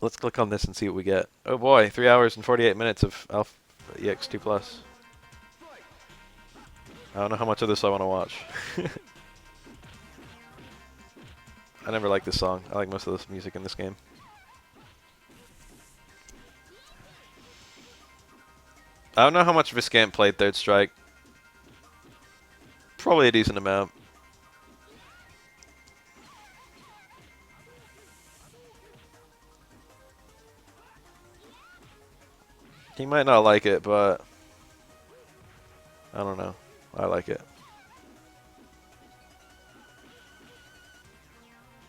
Let's click on this and see what we get. Oh boy, 3 hours and 48 minutes of Alpha EX2 Plus. I don't know how much of this I want to watch. I never liked this song. I like most of this music in this game. I don't know how much Viscant played Third Strike. Probably a decent amount. He might not like it, but I don't know. I like it.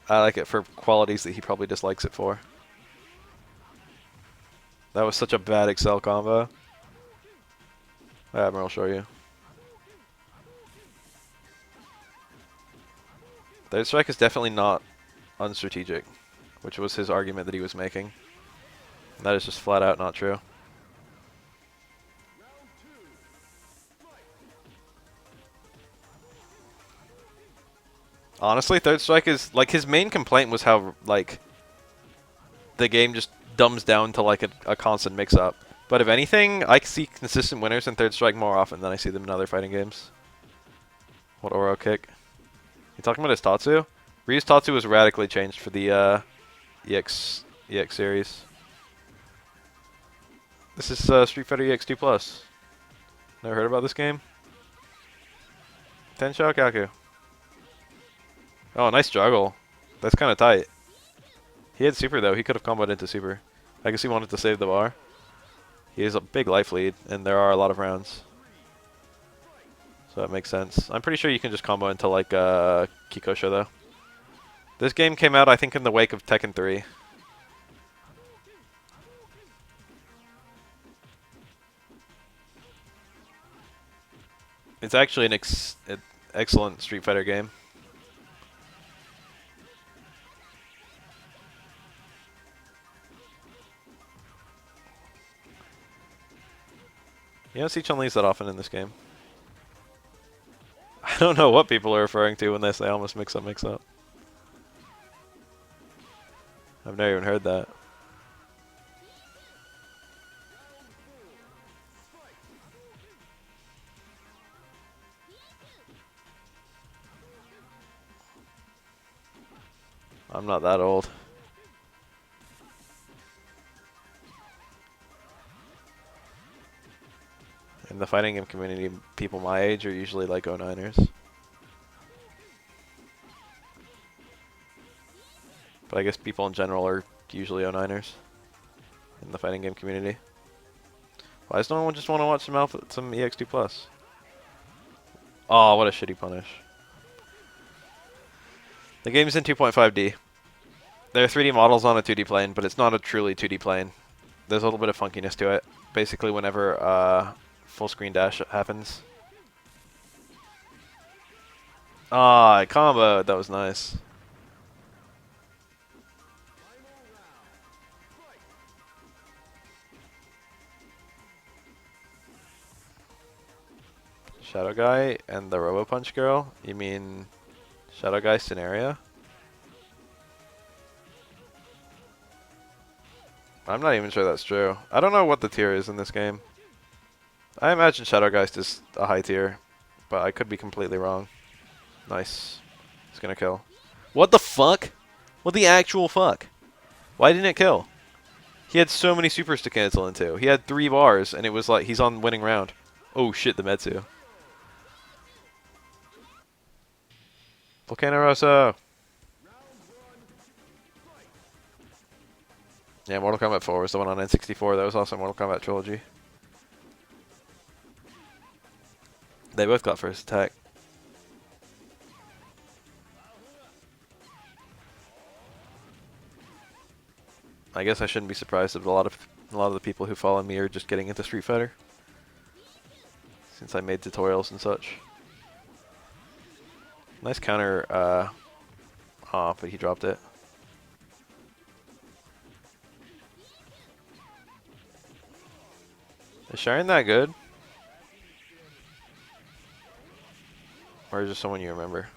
I like it for qualities that he probably dislikes it for. That was such a bad Excel combo. Admiral, show you. Third Strike is definitely not unstrategic, which was his argument that he was making. That is just flat out not true. Honestly, Third Strike is, like, his main complaint was how, like, the game just dumbs down to, like, a constant mix-up. But if anything, I see consistent winners in Third Strike more often than I see them in other fighting games. What Oro kick? You talking about his Tatsu? Ryu's Tatsu was radically changed for the EX series. This is Street Fighter EX2 Plus. Never heard about this game? Tensho Kaku. Oh, nice juggle. That's kind of tight. He had super though. He could have comboed into super. I guess he wanted to save the bar. He has a big life lead, and there are a lot of rounds. So that makes sense. I'm pretty sure you can just combo into like Kikosho though. This game came out, I think, in the wake of Tekken 3. It's actually an excellent Street Fighter game. You don't see Chun-Li's that often in this game. I don't know what people are referring to when they say almost mix up, mix up. I've never even heard that. I'm not that old. In the fighting game community, people my age are usually like 09ers. But I guess people in general are usually 09ers in the fighting game community. Why does no one just want to watch some EX2 Plus? Oh, what a shitty punish. The game's in 2.5D. There are 3D models on a 2D plane, but it's not a truly 2D plane. There's a little bit of funkiness to it. Basically, whenever full screen dash happens. Ah, I comboed. That was nice. Shadow Guy and the Robo Punch girl? You mean Shadow Guy scenario? I'm not even sure that's true. I don't know what the tier is in this game. I imagine Shadow Geist is a high tier, but I could be completely wrong. Nice. It's gonna kill. What the fuck? What the actual fuck? Why didn't it kill? He had so many supers to cancel into. He had 3 bars, and it was like he's on winning round. Oh shit, the Metsu. Volcano Rosso. Yeah, Mortal Kombat 4 was the one on N64. That was also Mortal Kombat Trilogy. They both got first attack. I guess I shouldn't be surprised if a lot of the people who follow me are just getting into Street Fighter, since I made tutorials and such. Nice counter. But he dropped it. Is Sharon that good? Or is it someone you remember?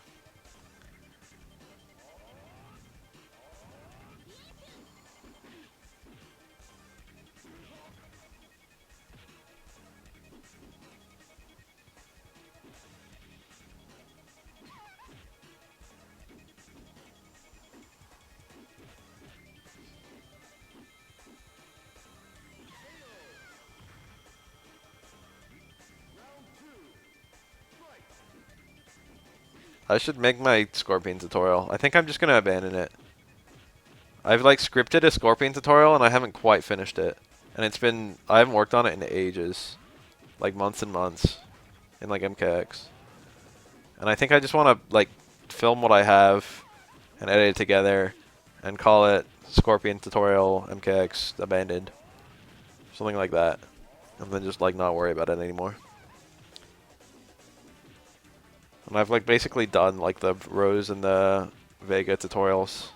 I should make my Scorpion tutorial. I think I'm just gonna abandon it. I've like scripted a Scorpion tutorial and I haven't quite finished it. And I haven't worked on it in ages. Like months and months. In like MKX. And I think I just wanna like film what I have and edit it together and call it Scorpion tutorial MKX abandoned. Something like that. And then just like not worry about it anymore. And I've like basically done like the Rose and the Vega tutorials.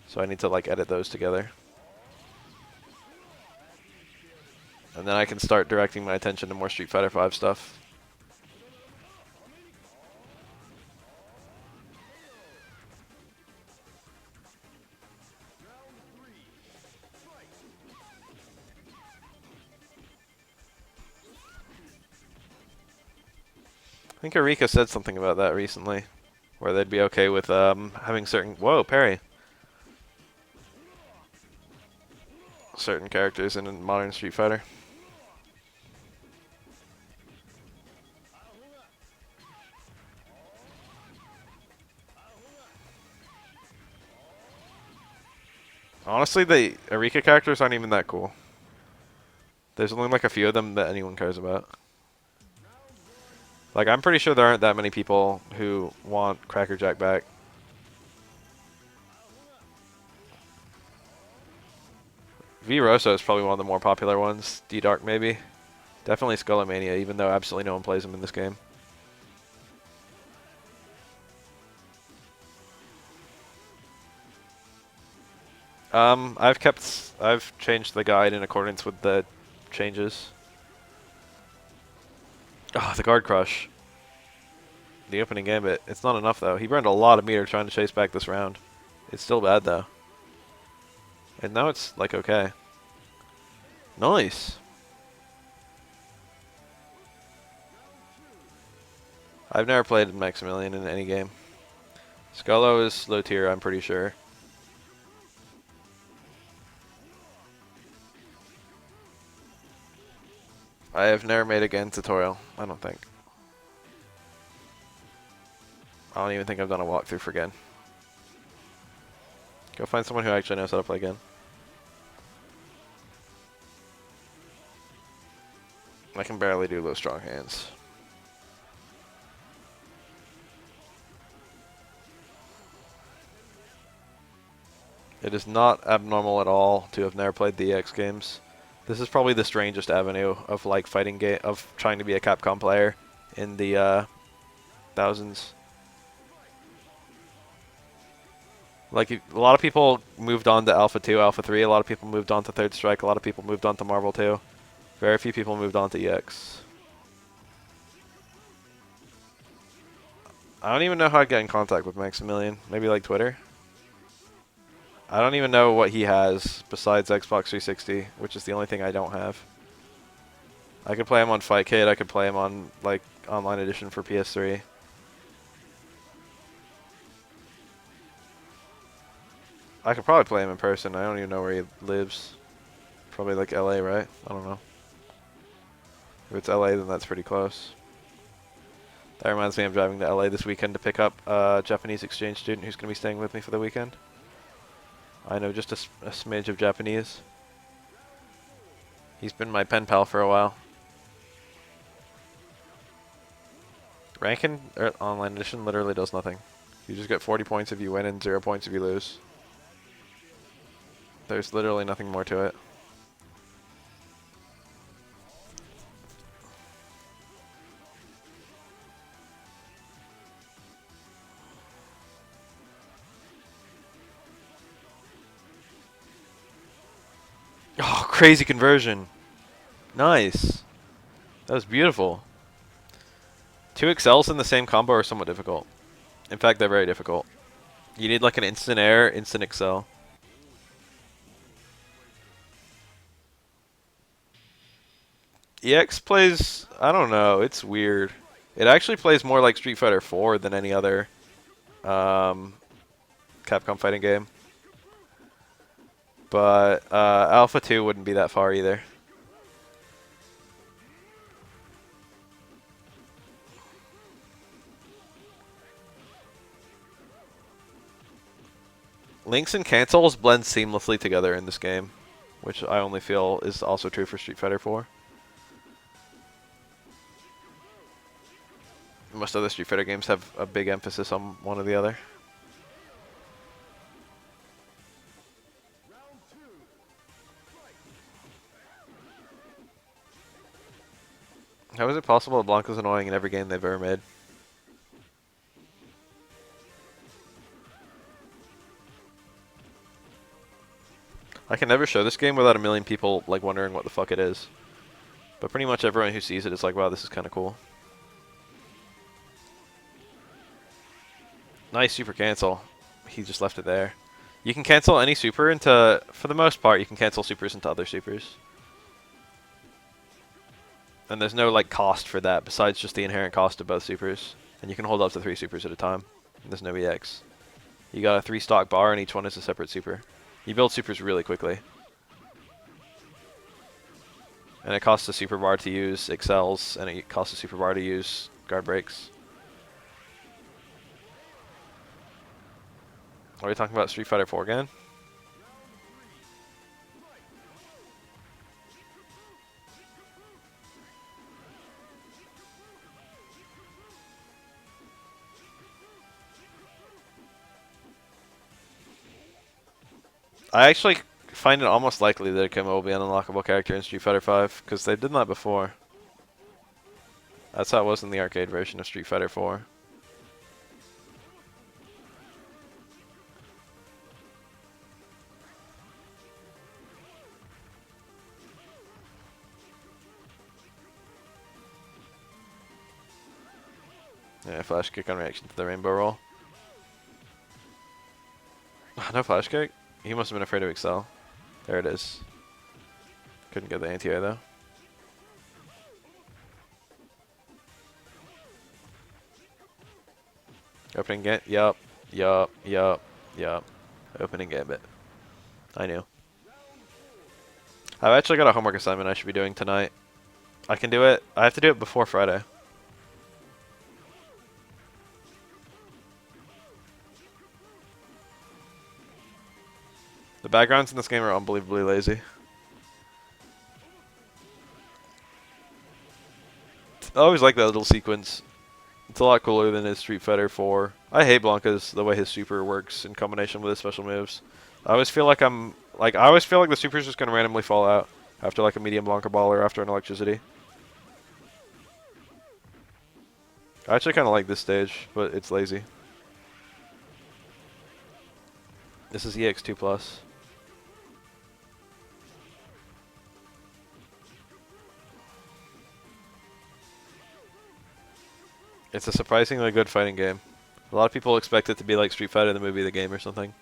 So I need to like edit those together. And then I can start directing my attention to more Street Fighter V stuff. I think Erika said something about that recently. Where they'd be okay with having certain... Whoa, parry. Certain characters in a modern Street Fighter. Honestly, the Erika characters aren't even that cool. There's only like a few of them that anyone cares about. Like, I'm pretty sure there aren't that many people who want Cracker Jack back. V Rosso is probably one of the more popular ones. D-Dark maybe. Definitely Skullomania, even though absolutely no one plays him in this game. I've changed the guide in accordance with the changes. Oh, the guard crush. The opening gambit. It's not enough though. He burned a lot of meter trying to chase back this round. It's still bad though. And now it's like okay. Nice. I've never played Maximilian in any game. Scullo is low tier, I'm pretty sure. I have never made a Gen tutorial, I don't think. I don't even think I've done a walkthrough for Gen. Go find someone who actually knows how to play Gen. I can barely do low strong hands. It is not abnormal at all to have never played the EX games. This is probably the strangest avenue of like fighting game of trying to be a Capcom player in the thousands. Like a lot of people moved on to Alpha 2, Alpha 3. A lot of people moved on to Third Strike. A lot of people moved on to Marvel 2. Very few people moved on to EX. I don't even know how to get in contact with Maximilian. Maybe like Twitter. I don't even know what he has besides Xbox 360, which is the only thing I don't have. I could play him on Fightcade. I could play him on like Online Edition for PS3. I could probably play him in person. I don't even know where he lives. Probably like LA, right? I don't know. If it's LA, then that's pretty close. That reminds me, I'm driving to LA this weekend to pick up a Japanese exchange student who's going to be staying with me for the weekend. I know just a smidge of Japanese. He's been my pen pal for a while. Rankin Online Edition literally does nothing. You just get 40 points if you win and 0 points if you lose. There's literally nothing more to it. Oh, crazy conversion. Nice. That was beautiful. 2 XLs in the same combo are somewhat difficult. In fact, they're very difficult. You need like an instant air, instant XL. EX plays, I don't know, it's weird. It actually plays more like Street Fighter 4 than any other Capcom fighting game. But Alpha 2 wouldn't be that far either. Links and cancels blend seamlessly together in this game, which I only feel is also true for Street Fighter 4. Most other Street Fighter games have a big emphasis on one or the other. How is it possible that Blanca's annoying in every game they've ever made? I can never show this game without a million people like wondering what the fuck it is. But pretty much everyone who sees it is like, wow, this is kind of cool. Nice super cancel. He just left it there. You can cancel any super into, for the most part, you can cancel supers into other supers. And there's no like cost for that besides just the inherent cost of both supers. And you can hold up to 3 supers at a time. And there's no EX. You got a 3 stock bar and each one is a separate super. You build supers really quickly. And it costs a super bar to use excels, and it costs a super bar to use guard breaks. Are we talking about Street Fighter 4 again? I actually find it almost likely that Akuma will be an unlockable character in Street Fighter 5, because they've done that before. That's how it was in the arcade version of Street Fighter 4. Yeah, flash kick on reaction to the rainbow roll. No flash kick? He must have been afraid to excel. There it is. Couldn't get the anti-air though. Opening gambit. Yup. Opening gambit. I knew. I've actually got a homework assignment I should be doing tonight. I can do it. I have to do it before Friday. The backgrounds in this game are unbelievably lazy. I always like that little sequence. It's a lot cooler than his Street Fighter 4. I hate Blanca's the way his super works in combination with his special moves. I always feel like I always feel like the super's just gonna randomly fall out after like a medium Blanca ball or after an electricity. I actually kind of like this stage, but it's lazy. This is EX2 plus. It's a surprisingly good fighting game. A lot of people expect it to be like Street Fighter the movie, the game, or something.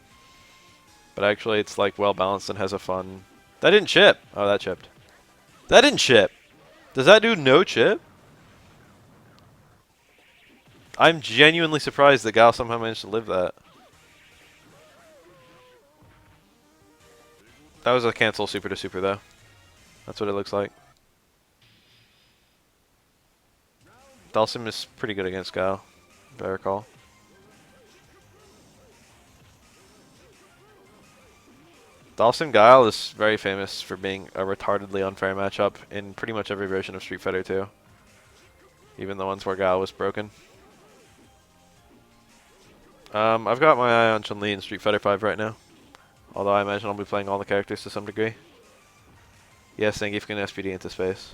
But actually, it's like well balanced and has a fun. That didn't chip. Oh, that chipped. That didn't chip. Does that do no chip? I'm genuinely surprised that Gal somehow managed to live that. That was a cancel super to super though. That's what it looks like. Dalsim is pretty good against Gal, if I recall. Dalsim Guile is very famous for being a retardedly unfair matchup in pretty much every version of Street Fighter 2. Even the ones where Guile was broken. I've got my eye on Chun-Li in Street Fighter 5 right now. Although I imagine I'll be playing all the characters to some degree. Yes, Zangief can SPD into space.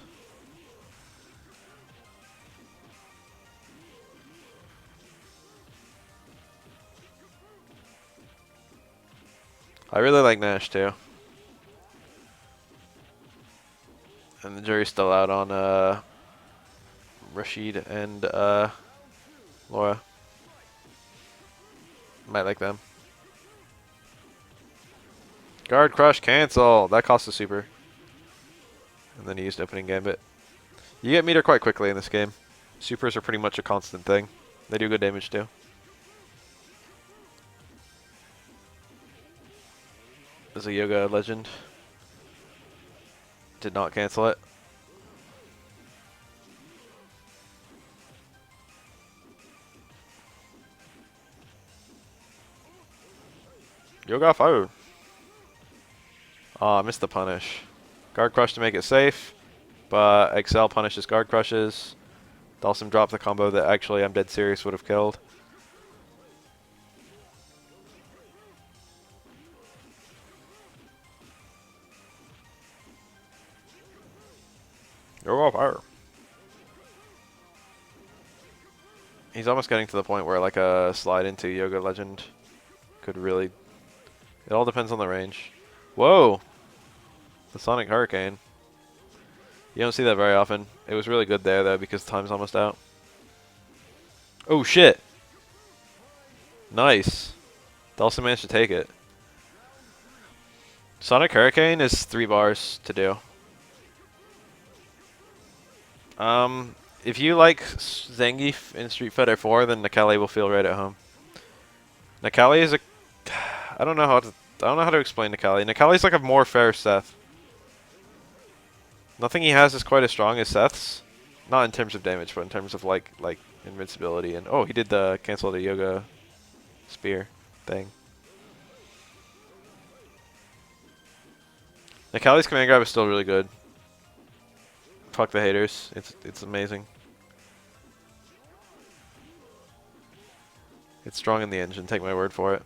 I really like Nash too. And the jury's still out on Rashid and Laura. Might like them. Guard crush cancel. That costs a super. And then he used opening gambit. You get meter quite quickly in this game. Supers are pretty much a constant thing. They do good damage too. Is a Yoga legend. Did not cancel it. Yoga Fire. Oh, I missed the punish. Guard Crush to make it safe, but Excel punishes Guard Crushes. Dhalsim dropped the combo that actually I'm dead serious would have killed. Yoga Fire. He's almost getting to the point where like a slide into Yoga Legend could really... It all depends on the range. Whoa! The Sonic Hurricane. You don't see that very often. It was really good there though because time's almost out. Oh shit! Nice. Dhalsim managed to take it. Sonic Hurricane is 3 bars to do. If you like Zangief in Street Fighter 4, then Nakali will feel right at home. Nakali is a... I don't know how to explain Nakali. Nakali's like a more fair Seth. Nothing he has is quite as strong as Seth's. Not in terms of damage, but in terms of like invincibility. And oh, he did the cancel the Yoga Spear thing. Nakali's command grab is still really good. Fuck the haters. It's amazing. It's strong in the engine, take my word for it.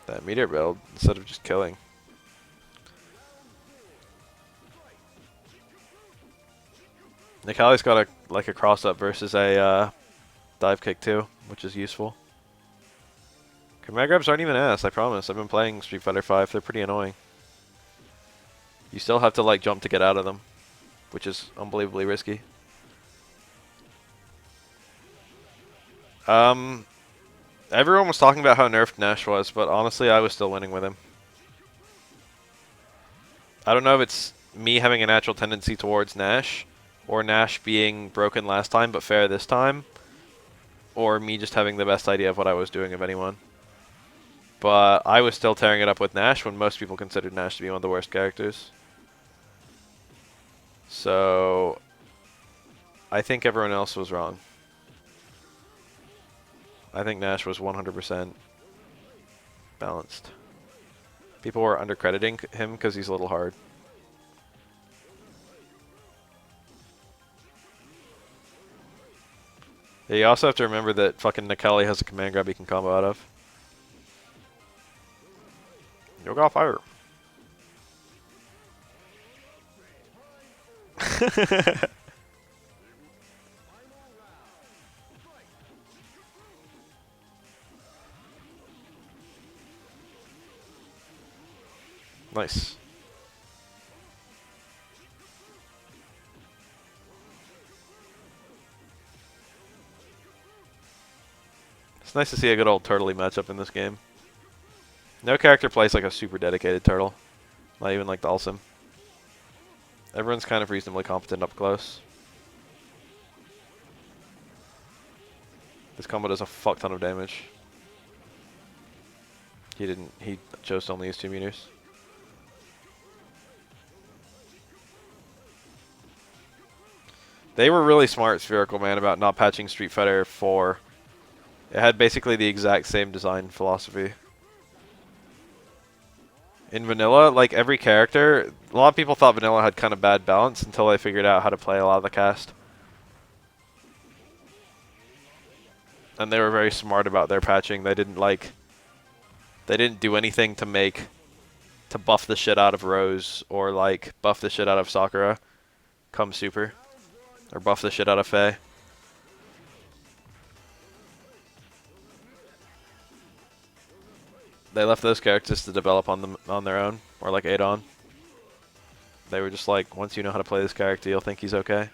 That meteor build instead of just killing. Nakali's got a cross up versus a dive kick too, which is useful. Command grabs aren't even ass, I promise. I've been playing Street Fighter 5, they're pretty annoying. You still have to like jump to get out of them, which is unbelievably risky. Everyone was talking about how nerfed Nash was, but honestly I was still winning with him. I don't know if it's me having a natural tendency towards Nash, or Nash being broken last time but fair this time, or me just having the best idea of what I was doing of anyone. But I was still tearing it up with Nash when most people considered Nash to be one of the worst characters. So I think everyone else was wrong. I think Nash was 100% balanced. People were undercrediting him because he's a little hard. Yeah, you also have to remember that fucking Nakali has a command grab he can combo out of. Yoga Fire. Nice. It's nice to see a good old turtley matchup in this game. No character plays like a super dedicated turtle. Not even like Dhalsim. Everyone's kind of reasonably competent up close. This combo does a fuck ton of damage. He chose to only use 2 meters. They were really smart, Spherical Man, about not patching Street Fighter 4. It had basically the exact same design philosophy. In Vanilla, like every character, a lot of people thought Vanilla had kind of bad balance until they figured out how to play a lot of the cast. And they were very smart about their patching. They didn't do anything to buff the shit out of Rose or like buff the shit out of Sakura come Super. Or buff the shit out of Faye. They left those characters to develop on their own, or like Adon. They were just like, once you know how to play this character, you'll think he's okay.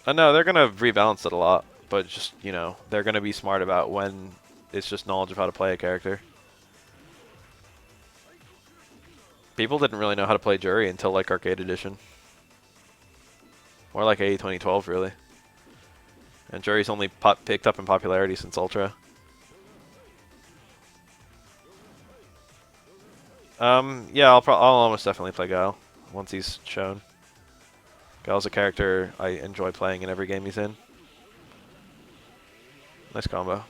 No, they're gonna rebalance it a lot, but just, you know, they're gonna be smart about when it's just knowledge of how to play a character. People didn't really know how to play Jury until like Arcade Edition. More like AE 2012, really. And Jury's only picked up in popularity since Ultra. Yeah, I'll almost definitely play Guile once he's shown. Guile's a character I enjoy playing in every game he's in. Nice combo.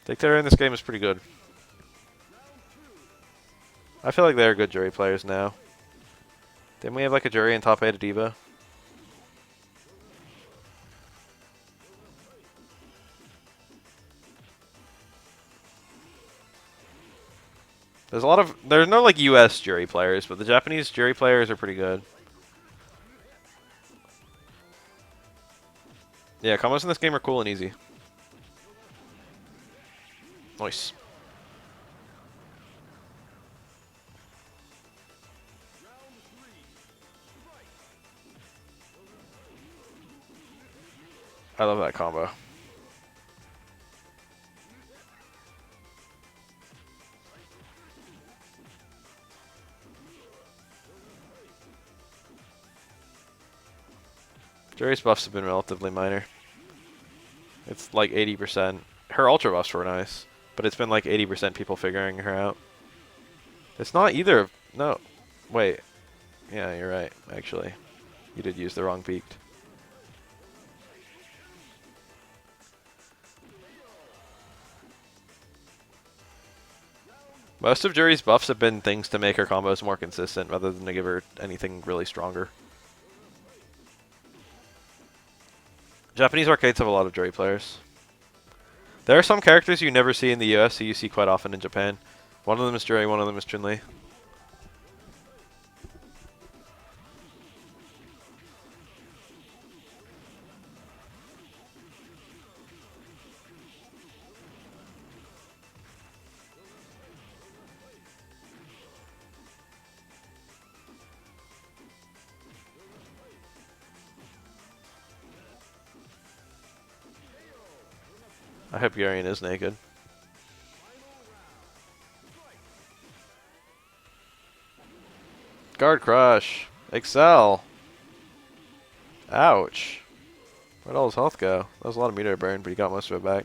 Dictator in this game is pretty good. I feel like they're good jury players now. Didn't we have like a jury in top 8 at Diva? There's no like US jury players, but the Japanese jury players are pretty good. Yeah, combos in this game are cool and easy. Nice. I love that combo. Jury's buffs have been relatively minor. It's like 80%. Her ultra buffs were nice, but it's been like 80% people figuring her out. It's not either of... No. Wait. Yeah, you're right, actually. You did use the wrong beaked. Most of Jury's buffs have been things to make her combos more consistent rather than to give her anything really stronger. Japanese arcades have a lot of Jury players. There are some characters you never see in the US that you see quite often in Japan. One of them is Jury, one of them is Chun-Li. I hope Yurian is naked. Guard crush. Excel. Ouch. Where'd all his health go? That was a lot of meter burn, but he got most of it back.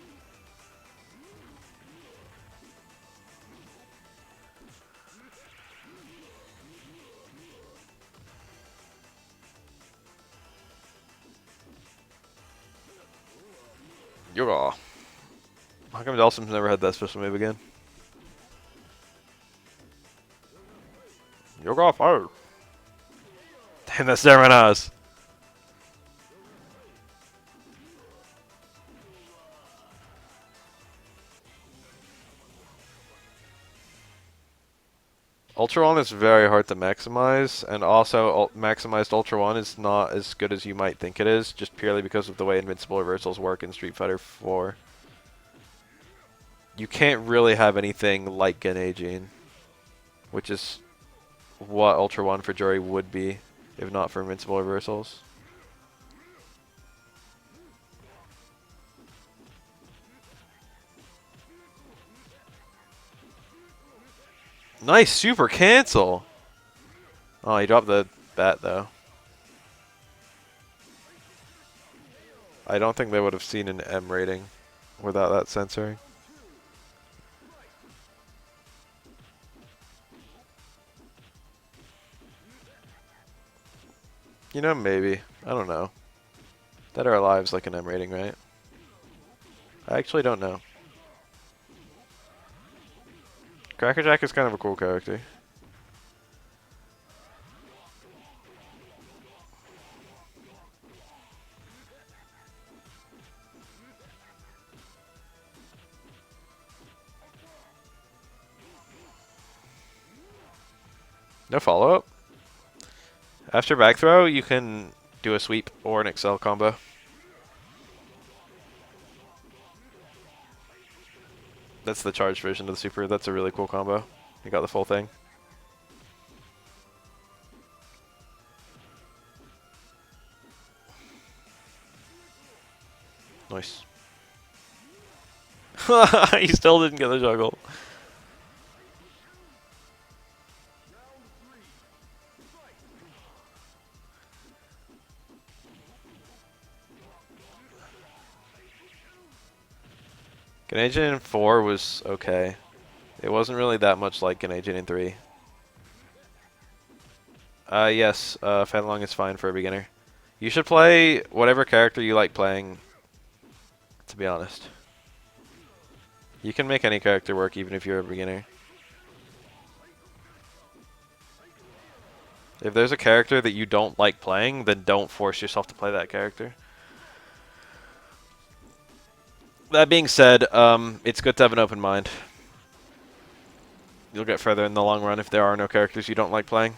Yoga. How come Delsum's never had that special move again? Yoga fire. Damn, that's Sermonaz. Ultra 1 is very hard to maximize, and also maximized Ultra 1 is not as good as you might think it is, just purely because of the way invincible reversals work in Street Fighter 4. You can't really have anything like Genei, which is what Ultra 1 for Jury would be, if not for invincible reversals. Nice super cancel! Oh, he dropped the bat though. I don't think they would have seen an M rating without that censoring. You know, maybe. I don't know. Dead or Alive's like an M rating, right? I actually don't know. Crackerjack is kind of a cool character. No follow-up. After back throw, you can do a sweep or an Excel combo. That's the charged version of the super. That's a really cool combo. You got the full thing. Nice. He still didn't get the juggle. Ganagin in 4 was okay. It wasn't really that much like Ganagin in 3. Yes, Fei Long is fine for a beginner. You should play whatever character you like playing, to be honest. You can make any character work even if you're a beginner. If there's a character that you don't like playing, then don't force yourself to play that character. That being said, it's good to have an open mind. You'll get further in the long run if there are no characters you don't like playing.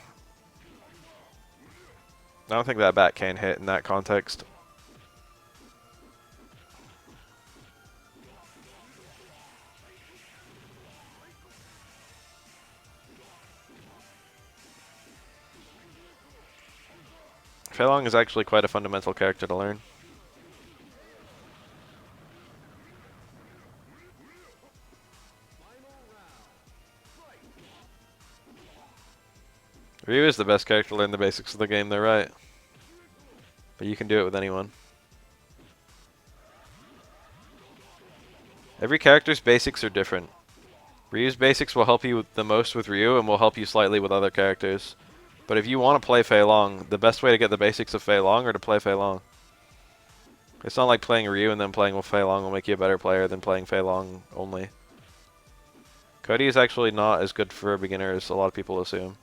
I don't think that bat can hit in that context. Fei Long is actually quite a fundamental character to learn. Ryu is the best character to learn the basics of the game, they're right. But you can do it with anyone. Every character's basics are different. Ryu's basics will help you the most with Ryu and will help you slightly with other characters. But if you want to play Fei Long, the best way to get the basics of Fei Long are to play Fei Long. It's not like playing Ryu and then playing with Fei Long will make you a better player than playing Fei Long only. Cody is actually not as good for a beginner as a lot of people assume.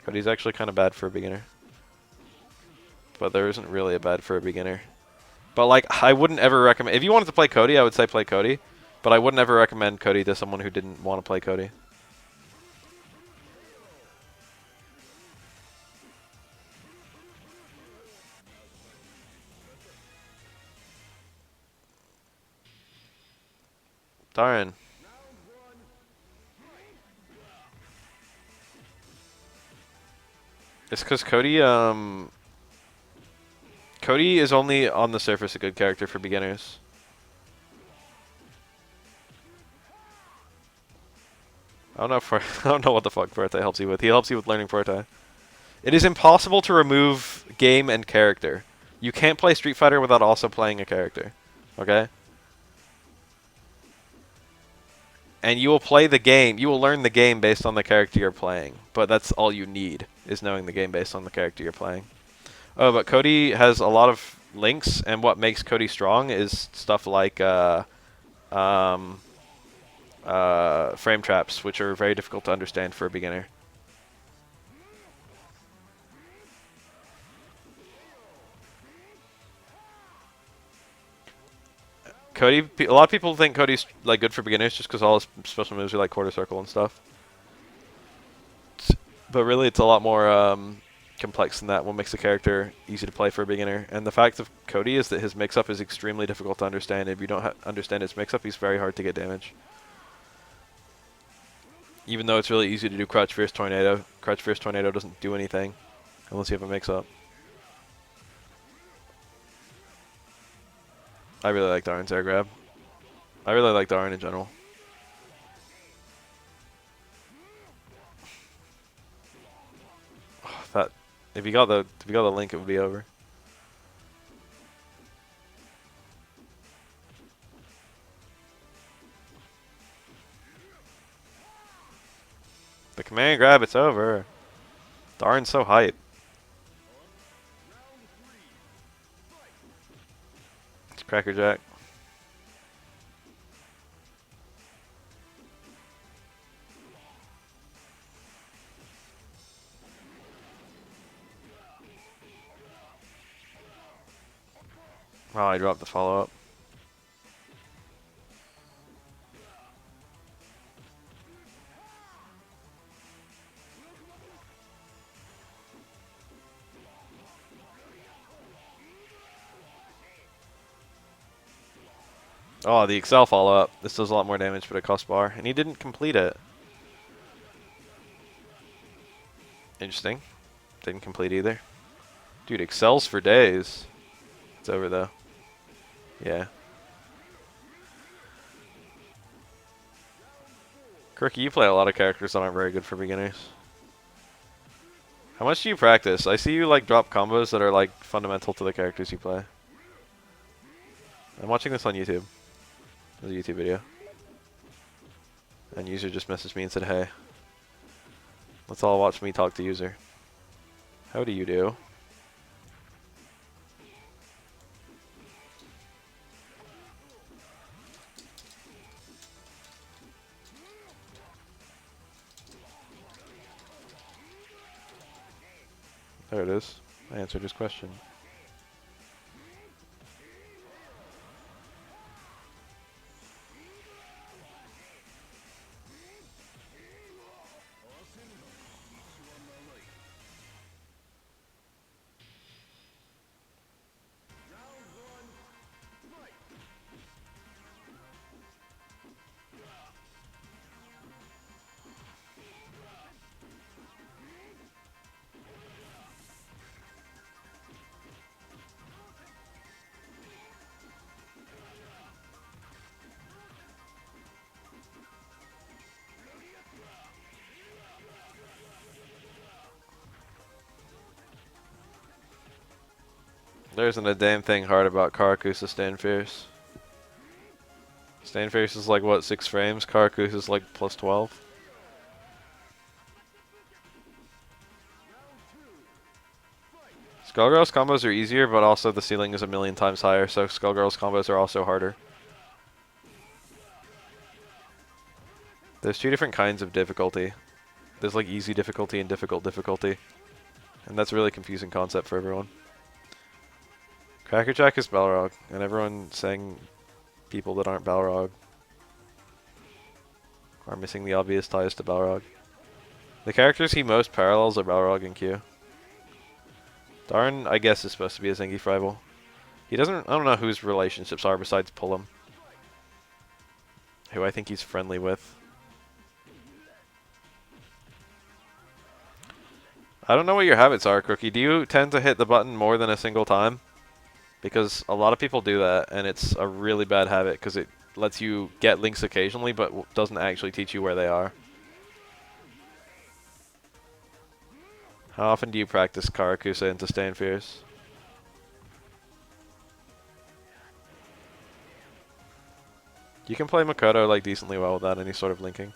Cody's actually kind of bad for a beginner. But there isn't really a bad for a beginner. But like, I wouldn't ever recommend... If you wanted to play Cody, I would say play Cody. But I wouldn't ever recommend Cody to someone who didn't want to play Cody. Darn. It's because Cody, Cody is only on the surface a good character for beginners. I don't know if I don't know what the fuck Forte helps you with. He helps you with learning Forte. It is impossible to remove game and character. You can't play Street Fighter without also playing a character. Okay? And you will play the game, you will learn the game based on the character you're playing. But that's all you need, is knowing the game based on the character you're playing. Oh, but Cody has a lot of links, and what makes Cody strong is stuff like frame traps, which are very difficult to understand for a beginner. Cody, a lot of people think Cody's like good for beginners just because all his special moves are like quarter circle and stuff. But really, it's a lot more complex than that. What makes a character easy to play for a beginner, and the fact of Cody is that his mix-up is extremely difficult to understand. If you don't understand his mix-up, he's very hard to get damage. Even though it's really easy to do Crouch Fierce Tornado, Crouch Fierce Tornado doesn't do anything unless you have a mix-up. I really like Darn's air grab. I really like Darn in general. Oh, that if you got the link, it would be over. The command grab, it's over. Darn's so hype. It's Cracker Jack. Oh, I dropped the follow-up. Oh, the Excel follow-up. This does a lot more damage, but it costs bar. And he didn't complete it. Interesting. Didn't complete either. Dude, Excels for days. It's over, though. Yeah. Crookie, you play a lot of characters that aren't very good for beginners. How much do you practice? I see you like drop combos that are like fundamental to the characters you play. I'm watching this on YouTube. was a YouTube video. And user just messaged me and said, hey, let's all watch me talk to user. How do you do? There it is. I answered his question. There isn't a damn thing hard about Karakusa staying fierce. Staying fierce is like, what, 6 frames? Karakusa is like plus 12. Skullgirls combos are easier, but also the ceiling is a million times higher, so Skullgirls combos are also harder. There's 2 different kinds of difficulty. There's like easy difficulty and difficult difficulty. And that's a really confusing concept for everyone. Crackerjack is Balrog, and everyone saying people that aren't Balrog are missing the obvious ties to Balrog. The characters he most parallels are Balrog and Q. Darn, I guess, is supposed to be a Zangief rival. He doesn't, I don't know whose relationships are besides Pullum, who I think he's friendly with. I don't know what your habits are, Crookie. Do you tend to hit the button more than a single time? Because a lot of people do that, and it's a really bad habit because it lets you get links occasionally, but doesn't actually teach you where they are. How often do you practice Karakusa into staying fierce? You can play Makoto like decently well without any sort of linking.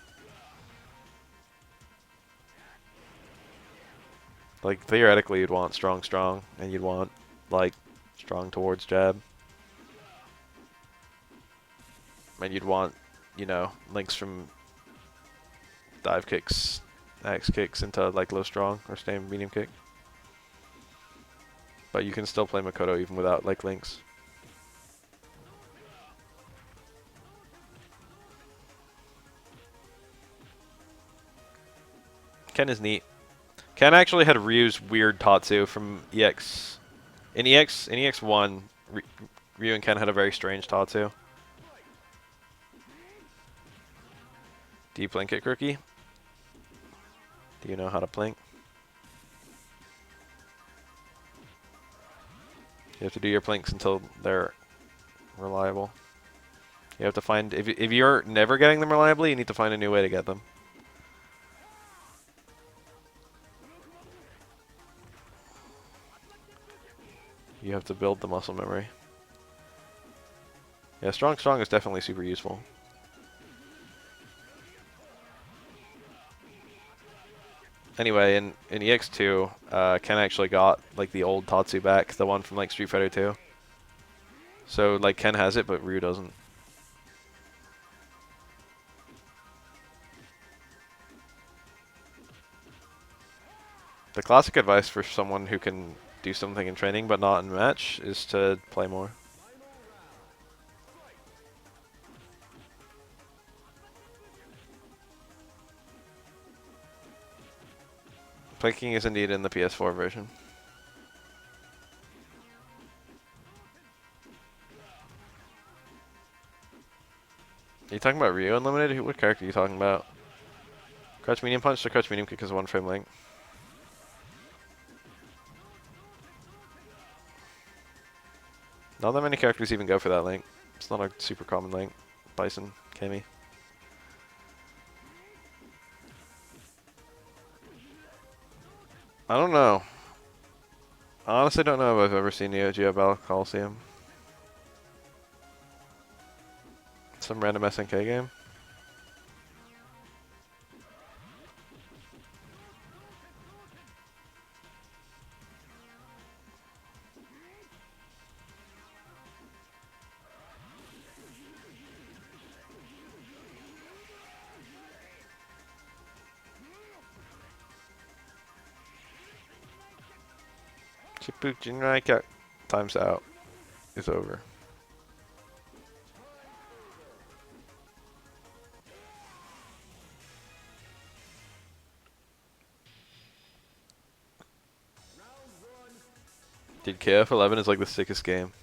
Like theoretically you'd want strong strong, and you'd want like strong towards jab. And you'd want, you know, links from dive kicks, axe kicks into like low strong or stay medium kick. But you can still play Makoto even without like links. Ken is neat. Ken actually had Ryu's weird Tatsu from EX. In EX1, Ryu and Ken had a very strange Tatsu. Do you plink it, Crookie? Do you know how to plink? You have to do your plinks until they're reliable. You have to find, if you're never getting them reliably, you need to find a new way to get them. You have to build the muscle memory. Yeah, strong is definitely super useful. Anyway, in EX2, Ken actually got like the old Tatsu back, the one from like Street Fighter 2. So like Ken has it, but Ryu doesn't. The classic advice for someone who can do something in training but not in match is to play more. Plinking is indeed in the PS4 version. Are you talking about Ryu Unlimited? What character are you talking about? Crouch medium punch to crouch medium kick is 1 frame link. Not that many characters even go for that link. It's not a super common link. Bison, Kami. I don't know. I honestly don't know if I've ever seen Neo Geo Battle Coliseum. Some random SNK game. Chipu time's out. It's over. Dude, KF11 is like the sickest game.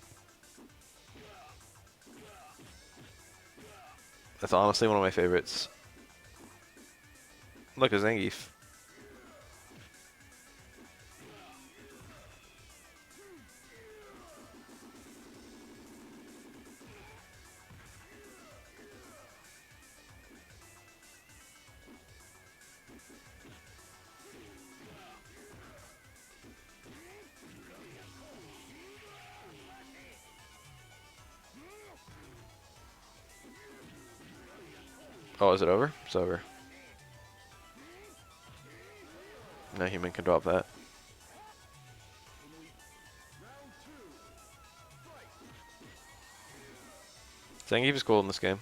That's honestly one of my favorites. Look, a Zangief. Oh, is it over? It's over. No human can drop that. Zangief is cool in this game.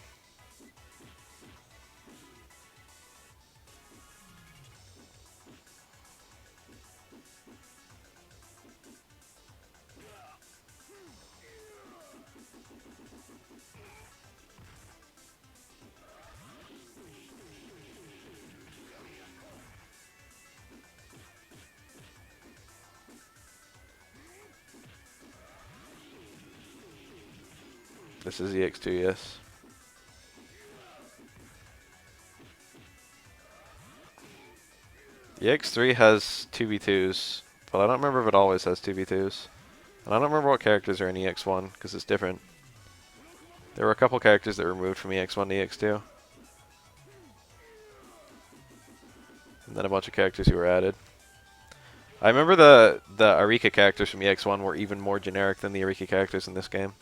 This is EX2, yes. EX3 has 2v2s, but I don't remember if it always has 2v2s. And I don't remember what characters are in EX1, because it's different. There were a couple characters that were moved from EX1 to EX2. And then a bunch of characters who were added. I remember the Arika characters from EX1 were even more generic than the Arika characters in this game.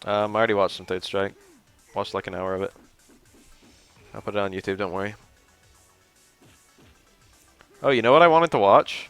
I already watched some Third Strike. Watched like an hour of it. I'll put it on YouTube, don't worry. Oh, you know what I wanted to watch?